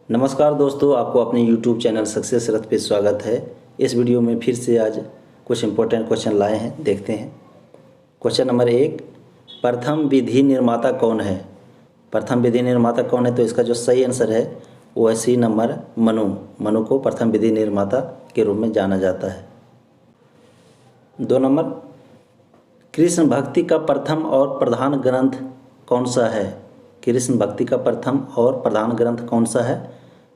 नमस्कार दोस्तों, आपको अपने YouTube चैनल सक्सेस रथ पे स्वागत है। इस वीडियो में फिर से आज कुछ इम्पोर्टेंट क्वेश्चन लाए हैं, देखते हैं। क्वेश्चन नंबर 1, प्रथम विधि निर्माता कौन है? प्रथम विधि निर्माता कौन है? तो इसका जो सही आंसर है वो है सी नंबर, मनु। मनु को प्रथम विधि निर्माता के रूप में जाना जाता है। 2 नंबर, कृष्ण भक्ति का प्रथम और प्रधान ग्रंथ कौन सा है? कृष्ण भक्ति का प्रथम और प्रधान ग्रंथ कौन सा है?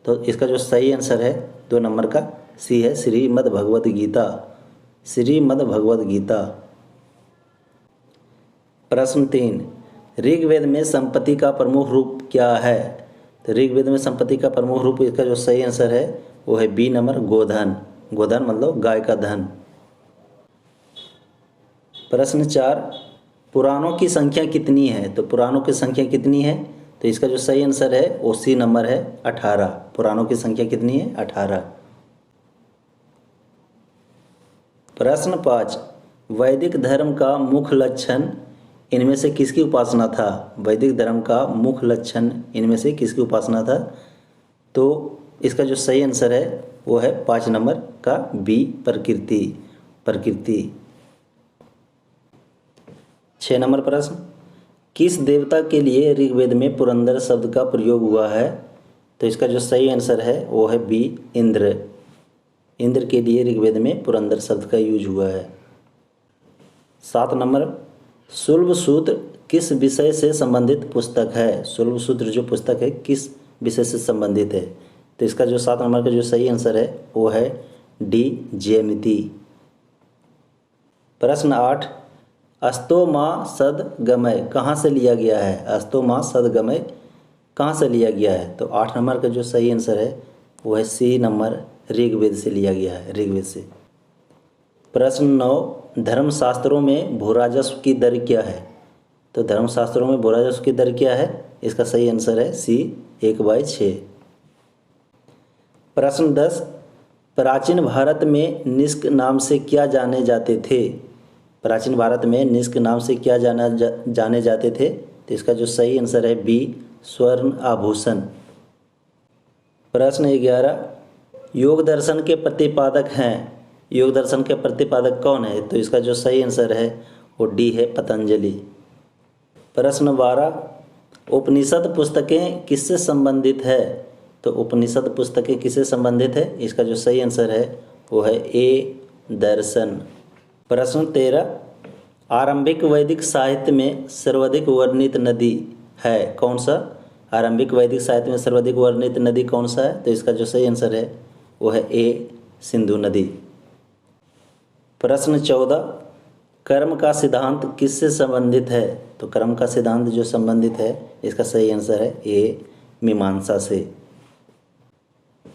तो इसका जो सही आंसर है 2 नंबर का सी है, श्रीमद् भगवद गीता। श्रीमद् भगवद गीता। प्रश्न 3, ऋग्वेद में संपत्ति का प्रमुख रूप क्या है? तो ऋग्वेद में संपत्ति का प्रमुख रूप, इसका जो सही आंसर है वो है बी नंबर, गोधन। गोधन मतलब गाय का धन। प्रश्न 4, पुराणों की संख्या कितनी है? तो पुराणों की संख्या कितनी है? तो इसका जो सही आंसर है वो सी नंबर है, 18। पुराणों की संख्या कितनी है? 18। प्रश्न 5, वैदिक धर्म का मुख्य लक्षण इनमें से किसकी उपासना था? वैदिक धर्म का मुख्य लक्षण इनमें से किसकी उपासना था? तो इसका जो सही आंसर है वो है 5 नंबर का बी, प्रकृति। प्रकृति। 6 नंबर प्रश्न, किस देवता के लिए ऋग्वेद में पुरंदर शब्द का प्रयोग हुआ है? तो इसका जो सही आंसर है वो है बी, इंद्र। इंद्र के लिए ऋग्वेद में पुरंदर शब्द का यूज हुआ है। 7 नंबर, शुल्ब सूत्र किस विषय से संबंधित पुस्तक है? शुल्ब सूत्र जो पुस्तक है किस विषय से संबंधित है? तो इसका जो 7 नंबर का जो सही आंसर है वो है डी, ज्यामिति। प्रश्न 8, अस्तो माँ सदगमय कहाँ से लिया गया है? अस्तो माँ सदगमय कहाँ से लिया गया है? तो 8 नंबर का जो सही आंसर है वो है सी नंबर, ऋग्वेद से लिया गया है, ऋग्वेद से। प्रश्न 9, धर्मशास्त्रों में भूराजस्व की दर क्या है? तो धर्मशास्त्रों में भूराजस्व की दर क्या है? इसका सही आंसर है सी, 1/6। प्रश्न 10, प्राचीन भारत में निष्क नाम से क्या जाने जाते थे? प्राचीन भारत में निष्क नाम से क्या जाने जाते थे? तो इसका जो सही आंसर है बी, स्वर्ण आभूषण। प्रश्न 11, योग दर्शन के प्रतिपादक हैं। योग दर्शन के प्रतिपादक कौन है? तो इसका जो सही आंसर है वो डी है, पतंजलि। प्रश्न 12, उपनिषद पुस्तकें किससे संबंधित है? तो उपनिषद पुस्तकें किससे संबंधित है? इसका जो सही आंसर है वो है ए, दर्शन। प्रश्न 13, आरंभिक वैदिक साहित्य में सर्वाधिक वर्णित नदी है कौन सा? आरंभिक वैदिक साहित्य में सर्वाधिक वर्णित नदी कौन सा है? तो इसका जो सही आंसर है वो है ए, सिंधु नदी। प्रश्न 14, कर्म का सिद्धांत किससे संबंधित है? तो कर्म का सिद्धांत जो संबंधित है इसका सही आंसर है ए, मीमांसा से।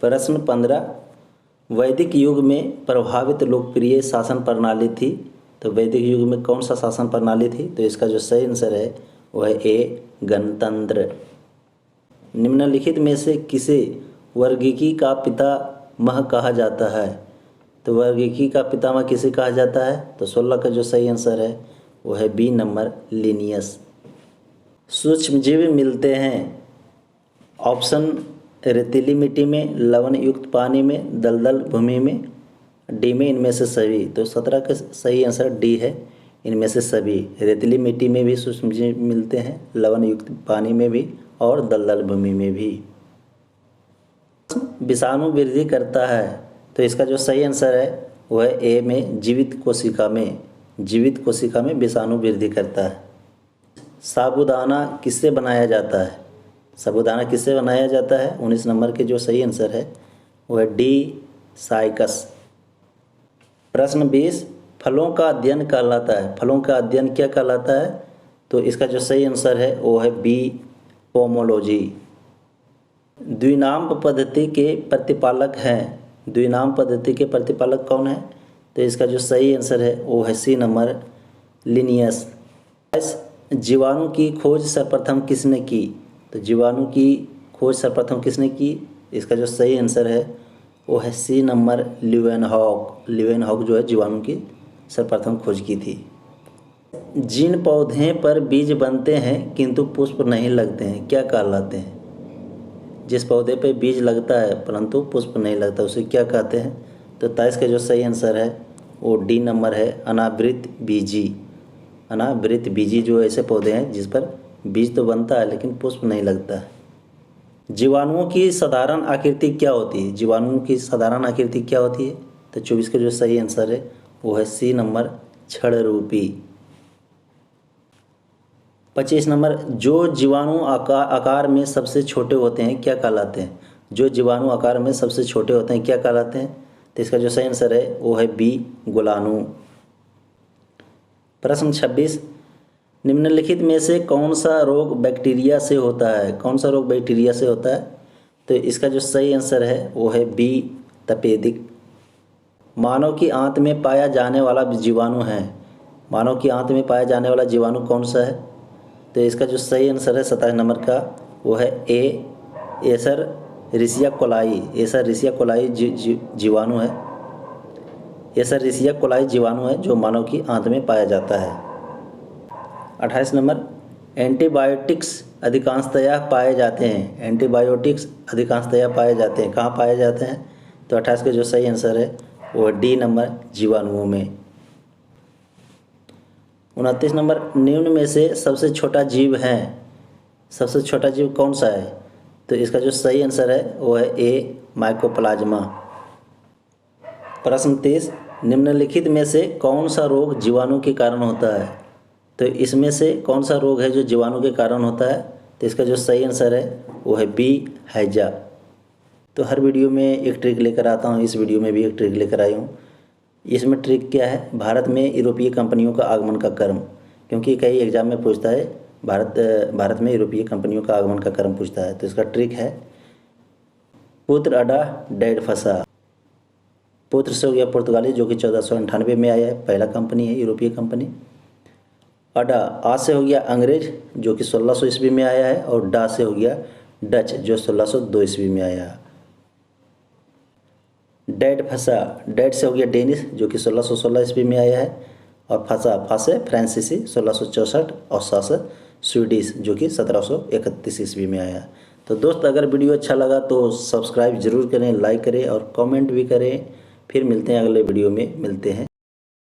प्रश्न 15, वैदिक युग में प्रभावित लोकप्रिय शासन प्रणाली थी। तो वैदिक युग में कौन सा शासन प्रणाली थी? तो इसका जो सही आंसर है वो है ए, गणतंत्र। निम्नलिखित में से किसे वर्गीकी का पितामह कहा जाता है? तो वर्गीकी का पितामह किसे कहा जाता है? तो 16 का जो सही आंसर है वो है बी नंबर, लिनियस। सूक्ष्मजीव मिलते हैं ऑप्शन, रेतीली मिट्टी में, लवण युक्त पानी में, दलदल भूमि में, डी में इनमें से सभी। तो 17 का सही आंसर डी है, इनमें से सभी। रेतीली मिट्टी में भी सूक्ष्मजीव मिलते हैं, लवण युक्त पानी में भी और दलदल भूमि में भी। विषाणु वृद्धि करता है। तो इसका जो सही आंसर है वो है ए में, जीवित कोशिका में। जीवित कोशिका में विषाणु वृद्धि करता है। साबूदाना किससे बनाया जाता है? साबूदाना किससे बनाया जाता है? 19 नंबर के जो सही आंसर है वो है डी, साइकस। प्रश्न 20, फलों का अध्ययन कहलाता है। फलों का अध्ययन क्या कहलाता है? तो इसका जो सही आंसर है वो है बी, पोमोलॉजी। द्विनाम पद्धति के प्रतिपालक हैं। द्विनाम पद्धति के प्रतिपालक कौन है? तो इसका जो सही आंसर है वो है सी नंबर, लिनियस। जीवाणु की खोज सर्वप्रथम किसने की? तो जीवाणु की खोज सर्वप्रथम किसने की? इसका जो सही आंसर है वो है सी नंबर, लीवेनहॉक। लीवेनहॉक जो है जीवाणु की सर्वप्रथम खोज की थी। जिन पौधे पर बीज बनते हैं किंतु पुष्प नहीं लगते हैं क्या कहलाते हैं? जिस पौधे पे बीज लगता है परंतु पुष्प नहीं लगता उसे क्या कहते हैं? तो 23 का जो सही आंसर है वो डी नंबर है, अनावृत बीजी। अनावृत बीजी जो ऐसे पौधे हैं जिस पर बीज तो बनता है लेकिन पुष्प नहीं लगता है। जीवाणुओं की साधारण आकृति क्या होती है? जीवाणुओं की साधारण आकृति क्या होती है? तो 24 का जो सही आंसर है वो है सी नंबर, छड़ रूपी। 25 नंबर, जो जीवाणु आकार में सबसे छोटे होते हैं क्या कहलाते हैं? जो जीवाणु आकार में सबसे छोटे होते हैं क्या कहलाते हैं? तो इसका जो सही आंसर है वो है बी, गुलाणु। प्रश्न 26, निम्नलिखित में से कौन सा रोग बैक्टीरिया से होता है? कौन सा रोग बैक्टीरिया से होता है? तो इसका जो सही आंसर है वो है बी, तपेदिक। मानव की आंत में पाया जाने वाला जीवाणु है, मानव की आंत में पाया जाने वाला जीवाणु कौन सा है? तो इसका जो सही आंसर है 27 नंबर का वो है ए, एसररिसिया कोलाई। एसररिसिया कोलाई जीवाणु है, एसररिसिया कोलाई जीवाणु है जो मानव की आंत में पाया जाता है। 28 नंबर, एंटीबायोटिक्स अधिकांशतया पाए जाते हैं। एंटीबायोटिक्स अधिकांशतया पाए जाते हैं, कहाँ पाए जाते हैं? तो 28 का जो सही आंसर है वो डी नंबर, जीवाणुओं में। 29 नंबर, निम्न में से सबसे छोटा जीव है, सबसे छोटा जीव कौन सा है? तो इसका जो सही आंसर है वो है ए, माइकोप्लाज्मा। प्रश्न 30, निम्नलिखित में से कौन सा रोग जीवाणु के कारण होता है? तो इसमें से कौन सा रोग है जो जीवाणु के कारण होता है? तो इसका जो सही आंसर है वो है बी, हैजा। तो हर वीडियो में एक ट्रिक लेकर आता हूँ, इस वीडियो में भी एक ट्रिक लेकर आई हूँ। इसमें ट्रिक क्या है? भारत में यूरोपीय कंपनियों का आगमन का क्रम, क्योंकि कई एग्जाम में पूछता है भारत में यूरोपीय कंपनियों का आगमन का क्रम पूछता है। तो इसका ट्रिक है पुत्र अडा डैड फसा। पुत्र से हो गया पुर्तगाली जो कि 1498 में आया है, पहला कंपनी है यूरोपीय कंपनी। अडा, आ से हो गया अंग्रेज जो कि 1600 ईस्वी में आया है, और डा से हो गया डच जो 1602 ईस्वी में आया है। डैड फंसा, डैड से हो गया डेनिश जो कि 1616 ईस्वी में आया है, और फंसा, फासे फ्रांसीसी 1664, और सास स्वीडिश जो कि 1731 ईस्वी में आया है। तो दोस्त अगर वीडियो अच्छा लगा तो सब्सक्राइब जरूर करें, लाइक करें और कमेंट भी करें। फिर मिलते हैं अगले वीडियो में, मिलते हैं।